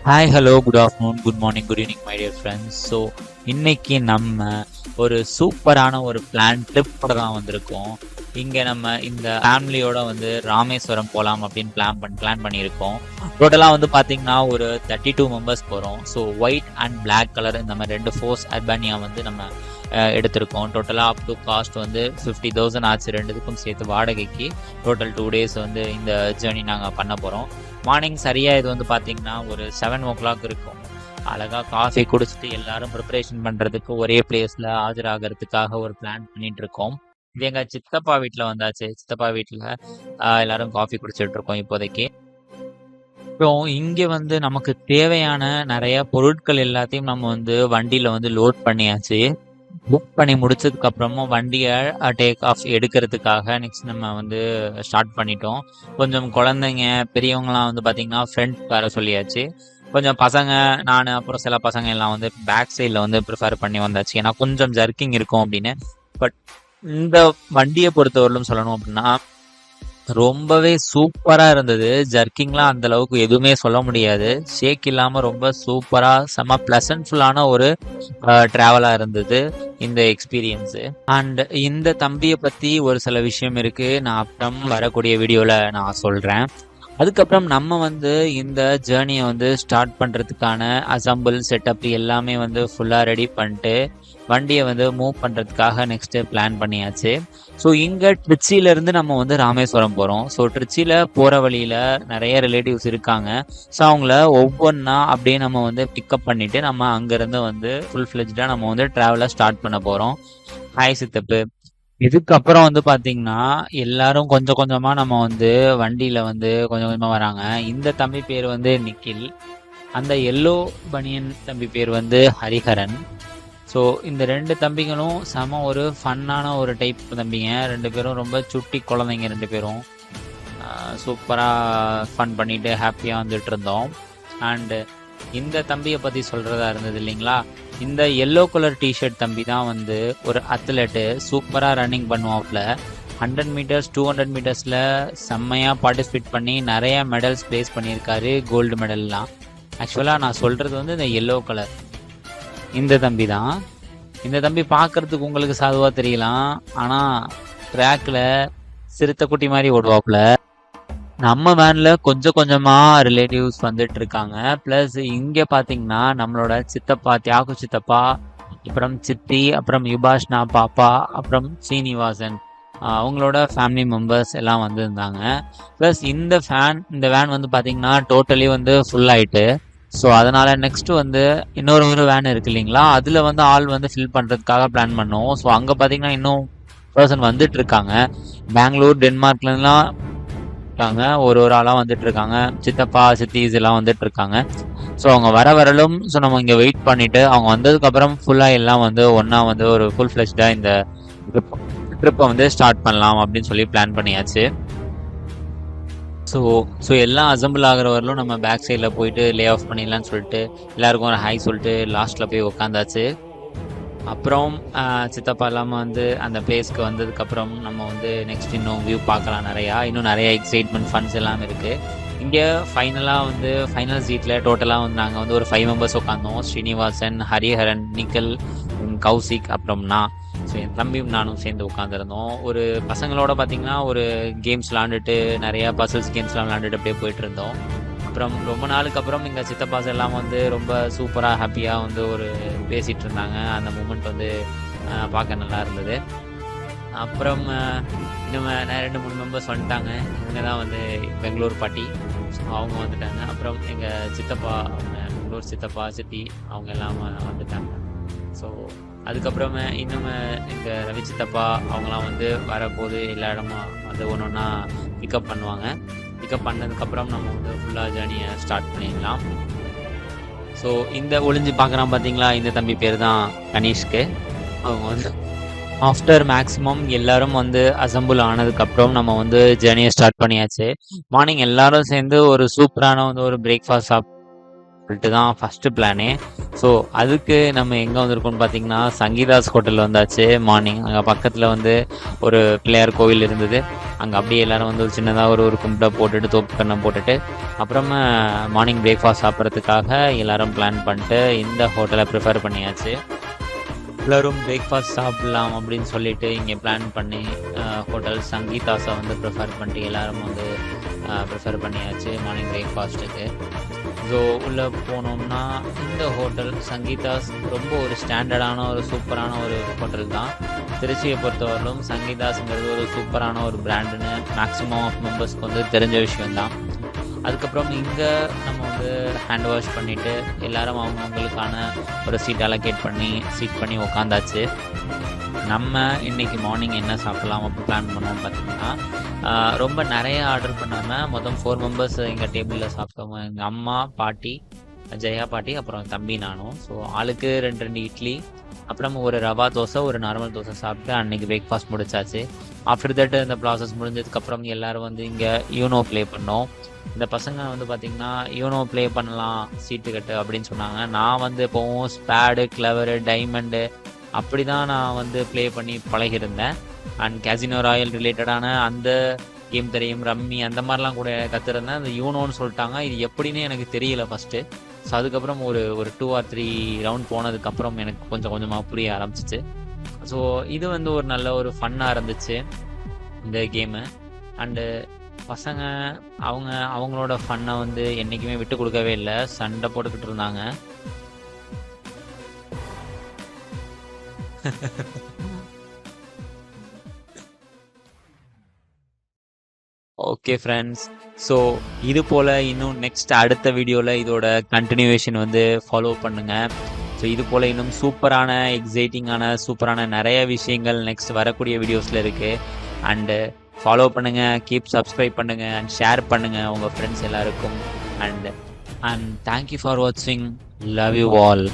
Hi hello good afternoon good morning good evening my dear friends. So இன்னைக்கு நம்ம ஒரு சூப்பரான ஒரு ட்ரிப்போட தான் வந்திருக்கோம். இங்கே நம்ம இந்த ஃபேமிலியோட ராமேஸ்வரம் போகலாம் அப்படின்னு பிளான் பண்ணியிருக்கோம். டோட்டலாக பார்த்தீங்கன்னா ஒரு 32 மெம்பர்ஸ் போகிறோம். So white and black colour இந்த மாதிரி 2 ஃபோர்ஸ் அர்பானியா நம்ம எடுத்திருக்கோம். டோட்டலாக அப் டு காஸ்ட் 50,000 ஆச்சு, ரெண்டுத்துக்கும் சேர்த்து வாடகைக்கு. டோட்டல் 2 டேஸ் இந்த ஜேர்னி நாங்கள் பண்ண போகிறோம். மார்னிங் சரியாக இது பார்த்தீங்கன்னா ஒரு 7 o'clock இருக்கும். அழகாக காஃபி குடிச்சிட்டு எல்லாரும் ப்ரிப்பரேஷன் பண்ணுறதுக்கு ஒரே பிளேஸில் ஆஜராகிறதுக்காக ஒரு பிளான் பண்ணிட்டு இருக்கோம். இது எங்கள் சித்தப்பா வீட்டில் வந்தாச்சு. சித்தப்பா வீட்டில் எல்லாரும் காஃபி குடிச்சிட்டு இருக்கோம் இப்போதைக்கு. அப்புறம் இங்கே நமக்கு தேவையான நிறைய பொருட்கள் எல்லாத்தையும் நம்ம வண்டியில் லோட் பண்ணியாச்சு. புக் பண்ணி முடிச்சதுக்கு அப்புறமும் வண்டியை டேக் ஆஃப் எடுக்கிறதுக்காக நெக்ஸ்ட் நம்ம ஸ்டார்ட் பண்ணிட்டோம். கொஞ்சம் குழந்தைங்க பெரியவங்களாம் பார்த்தீங்கன்னா ஃப்ரெண்ட் வர சொல்லியாச்சு. கொஞ்சம் பசங்க நான் அப்புறம் சில பசங்க எல்லாம் பேக் சைடில் ப்ரிஃபர் பண்ணி வந்தாச்சு, ஏன்னா கொஞ்சம் ஜர்க்கிங் இருக்கும் அப்படின்னு. பட் இந்த வண்டியை பொறுத்தவரையிலும் சொல்லணும் அப்படின்னா ரொம்பவே சூப்பராக இருந்தது. ஜர்க்கிங்லாம் அந்த அளவுக்கு எதுவுமே சொல்ல முடியாது. ஷேக் இல்லாமல் ரொம்ப சூப்பராக செம்ம ப்ளசன்ட்ஃபுல்லான ஒரு ட்ராவலாக இருந்தது இந்த எக்ஸ்பீரியன்ஸு. அண்ட் இந்த தம்பியை பற்றி ஒரு சில விஷயம் இருக்குது, நான் அப்புறம் வரக்கூடிய வீடியோவில் நான் சொல்கிறேன். அதுக்கப்புறம் நம்ம இந்த ஜேர்னியை ஸ்டார்ட் பண்ணுறதுக்கான அசம்பிள் செட்டப் எல்லாமே ஃபுல்லாக ரெடி பண்ணிட்டு வண்டியை மூவ் பண்ணுறதுக்காக நெக்ஸ்ட்டு பிளான் பண்ணியாச்சு. ஸோ இங்கே ட்ரிச்சியிலேருந்து நம்ம ராமேஸ்வரம் போகிறோம். ஸோ ட்ரிச்சியில் போகிற வழியில் நிறைய ரிலேட்டிவ்ஸ் இருக்காங்க. ஸோ அவங்கள ஒவ்வொன்றா அப்படியே நம்ம பிக்கப் பண்ணிவிட்டு நம்ம அங்கேருந்து ஃபுல் ஃப்ளெஜ்டாக நம்ம ட்ராவலை ஸ்டார்ட் பண்ண போகிறோம். ஹாய் சித்தப்பு. இதுக்கப்புறம் பார்த்தீங்கன்னா எல்லாரும் கொஞ்சம் கொஞ்சமாக நம்ம வண்டியில் கொஞ்சம் கொஞ்சமாக வராங்க. இந்த தம்பி பேர் நிக்கில், அந்த எல்லோ பனியன் தம்பி பேர் ஹரிஹரன். ஸோ இந்த 2 தம்பிகளும் செம ஒரு ஃபன்னான ஒரு டைப் தம்பிங்க. 2 பேரும் ரொம்ப சுட்டி குழந்தைங்க. 2 பேரும் சூப்பராக ஃபன் பண்ணிட்டு ஹாப்பியாக வந்துட்டு இருந்தோம். அண்டு இந்த தம்பியை பற்றி சொல்கிறதா இருந்தது இல்லைங்களா, இந்த எல்லோ கலர் டிஷர்ட் தம்பி தான் ஒரு அத்லெட்டு. சூப்பராக ரன்னிங் பண்ணுவாப்புல. 100 மீட்டர்ஸ் 200 மீட்டர்ஸில் செம்மையாக பார்ட்டிசிபேட் பண்ணி நிறைய மெடல்ஸ் ப்ளேஸ் பண்ணியிருக்காரு, கோல்டு மெடல்லாம். ஆக்சுவலாக நான் சொல்கிறது இந்த எல்லோ கலர் இந்த தம்பி தான். இந்த தம்பி பார்க்குறதுக்கு உங்களுக்கு சாதுவாக தெரியலாம், ஆனால் ட்ராக்கில் சிறுத்தை குட்டி மாதிரி ஓடுவாப்புல. நம்ம வேனில் கொஞ்சம் கொஞ்சமாக ரிலேட்டிவ்ஸ் வந்துட்டு இருக்காங்க. ப்ளஸ் இங்கே பார்த்தீங்கன்னா நம்மளோட சித்தப்பா தியாகு சித்தப்பா, அப்புறம் சித்தி, அப்புறம் யுபாஷ்னா பாப்பா, அப்புறம் ஸ்ரீனிவாசன், அவங்களோட ஃபேமிலி மெம்பர்ஸ் எல்லாம் வந்திருந்தாங்க. ப்ளஸ் இந்த வேன் பார்த்தீங்கன்னா டோட்டலி ஃபுல் ஆகிட்டு. ஸோ அதனால் நெக்ஸ்ட்டு இன்னொரு வேன் இருக்குது இல்லைங்களா, அதில் ஆள் ஃபில் பண்ணுறதுக்காக பிளான் பண்ணோம். ஸோ அங்கே பார்த்தீங்கன்னா இன்னும் பர்சன் வந்துட்டு இருக்காங்க. பெங்களூர் டென்மார்க்லாம் இருக்காங்க, ஒரு ஆளாக வந்துட்டு இருக்காங்க. சித்தப்பா சித்திஸ் எல்லாம் வந்துட்டு இருக்காங்க. ஸோ அவங்க வரலும் ஸோ நம்ம இங்கே வெயிட் பண்ணிவிட்டு அவங்க வந்ததுக்கப்புறம் ஃபுல்லாக எல்லாம் ஒன்றா ஒரு ஃபுல் ஃப்ளெஷ்டாக இந்த ட்ரிப்பை ஸ்டார்ட் பண்ணலாம் அப்படின்னு சொல்லி பிளான் பண்ணியாச்சு. ஸோ எல்லாம் அசம்பிள் ஆகிற வரலும் நம்ம பேக் சைடில் போயிட்டு லே ஆஃப் பண்ணிடலான்னு சொல்லிட்டு எல்லாருக்கும் ஒரு ஹாய் சொல்லிட்டு லாஸ்ட்டில் போய் உக்காந்தாச்சு. அப்புறம் சித்தப்பா இல்லாமல் அந்த பிளேஸ்க்கு வந்ததுக்கப்புறம் நம்ம நெக்ஸ்ட் இன்னும் வியூ பார்க்கலாம். இன்னும் நிறைய எக்ஸைட்மெண்ட் ஃபன்ஸ் எல்லாம் இருக்குது. இங்கே ஃபைனலாக ஃபைனல் சீட்டில் டோட்டலாக நாங்கள் ஒரு 5 மெம்பர்ஸ் உட்காந்தோம். ஸ்ரீனிவாசன், ஹரிஹரன், நிக்கல், கௌசிக், அப்புறம் நான். ஸோ என் தம்பியும் நானும் சேர்ந்து உட்காந்துருந்தோம். ஒரு பசங்களோட பார்த்திங்கன்னா ஒரு கேம்ஸ் விளாண்டுட்டு நிறையா பசில்ஸ் கேம்ஸ்லாம் விளாண்டுட்டு அப்படியே போயிட்டு இருந்தோம். அப்புறம் ரொம்ப நாளுக்கு அப்புறம் எங்கள் சித்தப்பாஸ் எல்லாம் ரொம்ப சூப்பராக ஹாப்பியாக ஒரு பேசிகிட்டு இருந்தாங்க. அந்த மூமெண்ட் பார்க்க நல்லா இருந்தது. அப்புறம் இன்னும் 2-3 மெம்பர்ஸ் வந்துட்டாங்க. இவங்க தான் பெங்களூர் பாட்டி. ஸோ அவங்க வந்துட்டாங்க. அப்புறம் எங்கள் சித்தப்பா, பெங்களூர் சித்தப்பா சித்தி அவங்க எல்லாம் வந்துட்டாங்க. ஸோ அதுக்கப்புறம் இன்னும் எங்கள் ரவி சித்தப்பா அவங்களாம் வரப்போது எல்லா இடமும் ஒன்று ஒன்றா பிக்கப் பண்ணுவாங்க. பிக்கப் பண்ணதுக்கப்புறம் நம்ம ஃபுல்லாக ஜேர்னியை ஸ்டார்ட் பண்ணிடலாம். ஸோ இந்த ஒளிஞ்சு பார்க்குறான் பார்த்தீங்களா, இந்த தம்பி பேர் தான் கணேஷ்க்கு. அவங்க ஆஃப்டர் மேக்ஸிமம் எல்லாரும் அசம்பிள் ஆனதுக்கப்புறம் நம்ம ஜேர்னியை ஸ்டார்ட் பண்ணியாச்சு. மார்னிங் எல்லாரும் சேர்ந்து ஒரு சூப்பரான ஒரு பிரேக்ஃபாஸ்ட் சொல்லிட்டு தான் ஃபஸ்ட்டு பிளானே. ஸோ அதுக்கு நம்ம எங்கே வந்திருக்கோம்னு பார்த்தீங்கன்னா சங்கீதாஸ் ஹோட்டல் வந்தாச்சு. மார்னிங் அங்கே பக்கத்தில் வந்து ஒரு பிள்ளையார் கோவில் இருந்தது. அங்கே அப்படியே எல்லோரும் வந்து ஒரு சின்னதாக ஒரு கும்பிட்ட போட்டுட்டு தோப்பு கண்ணை போட்டுட்டு அப்புறமா மார்னிங் பிரேக்ஃபாஸ்ட் சாப்பிட்றதுக்காக எல்லோரும் பிளான் பண்ணிட்டு இந்த ஹோட்டலை ப்ரிஃபர் பண்ணியாச்சு. எல்லோரும் பிரேக்ஃபாஸ்ட் சாப்பிட்லாம் அப்படின்னு சொல்லிட்டு இங்கே பிளான் பண்ணி ஹோட்டல் சங்கீதாஸை வந்து ப்ரிஃபர் பண்ணிட்டு எல்லோரும் வந்து ப்ரிஃபர் பண்ணியாச்சு மார்னிங் பிரேக்ஃபாஸ்ட்டுக்கு. ஸோ உள்ளே போனோம்னா இந்த ஹோட்டல் சங்கீதாஸ் ரொம்ப ஒரு ஸ்டாண்டர்டான ஒரு சூப்பரான ஒரு ஹோட்டல் தான். திருச்சியை பொறுத்தவரையிலும் சங்கீதாஸுங்கிறது ஒரு சூப்பரான ஒரு பிராண்டுன்னு மேக்ஸிமம் ஆஃப் மெம்பர்ஸ்க்கு வந்து தெரிஞ்ச விஷயந்தான். அதுக்கப்புறம் இங்கே நம்ம வந்து ஹேண்ட் வாஷ் பண்ணிவிட்டு எல்லோரும் அவங்கவுங்களுக்கான ஒரு சீட் அலோகேட் பண்ணி உக்காந்தாச்சு. நம்ம இன்றைக்கி மார்னிங் என்ன சாப்பிட்லாம் அப்படி பிளான் பண்ணோம் பார்த்திங்கன்னா ரொம்ப நிறைய ஆர்டர் பண்ணாமல் மொத்தம் 4 மெம்பர்ஸ் எங்கள் டேபிளில் சாப்பிட்டோம். எங்கள் அம்மா, பாட்டி, ஜெயா பாட்டி, அப்புறம் தம்பி, நானும். ஸோ ஆளுக்கு 2 இட்லி, அப்புறம் ஒரு ரவா தோசை, ஒரு நார்மல் தோசை சாப்பிட்டு அன்றைக்கி பிரேக்ஃபாஸ்ட் முடிச்சாச்சு. ஆஃப்டர் தட் இந்த ப்ராசஸ் முடிஞ்சதுக்கப்புறம் எல்லோரும் வந்து இங்கே யூனோ ப்ளே பண்ணோம். இந்த பசங்க வந்து பார்த்திங்கன்னா யூனோ ப்ளே பண்ணலாம் சீட்டு கட்டு அப்படின்னு சொன்னாங்க. நான் வந்து எப்போவும் ஸ்பேடு, கிளவரு, டைமண்டு அப்படி தான் நான் வந்து ப்ளே பண்ணி பழகிருந்தேன். அண்ட் கேசினோ ராயல் ரிலேட்டடான அந்த கேம் தெரியும், ரம்மி அந்த மாதிரிலாம் கூட கற்றுருந்தேன். அந்த யூனோன்னு சொல்லிட்டாங்க, இது எப்படின்னு எனக்கு தெரியல ஃபஸ்ட்டு. ஸோ அதுக்கப்புறம் ஒரு 2 or 3 ரவுண்ட் போனதுக்கப்புறம் எனக்கு கொஞ்சம் கொஞ்சமாக புரிய ஆரம்பிச்சிச்சு. ஸோ இது வந்து ஒரு நல்ல ஒரு ஃபன்னாக இருந்துச்சு இந்த கேமு. அண்டு பசங்க அவங்களோட ஃபன்னை வந்து என்றைக்குமே விட்டு கொடுக்கவே இல்லை, சண்டை போட்டுக்கிட்டு இருந்தாங்க. ஓகே ஃப்ரெண்ட்ஸ், ஸோ இது போல் இன்னும் நெக்ஸ்ட் அடுத்த வீடியோவில் இதோட கண்டினியூவேஷன் வந்து ஃபாலோ பண்ணுங்கள். ஸோ இது போல் இன்னும் சூப்பரான சூப்பரான நிறைய விஷயங்கள் நெக்ஸ்ட் வரக்கூடிய வீடியோஸில் இருக்குது. அண்டு ஃபாலோ பண்ணுங்கள், கீப் சப்ஸ்கிரைப் பண்ணுங்கள் அண்ட் ஷேர் பண்ணுங்கள் உங்கள் ஃப்ரெண்ட்ஸ் எல்லாருக்கும். அண்ட் தேங்க்யூ ஃபார் வாட்சிங். Love you all.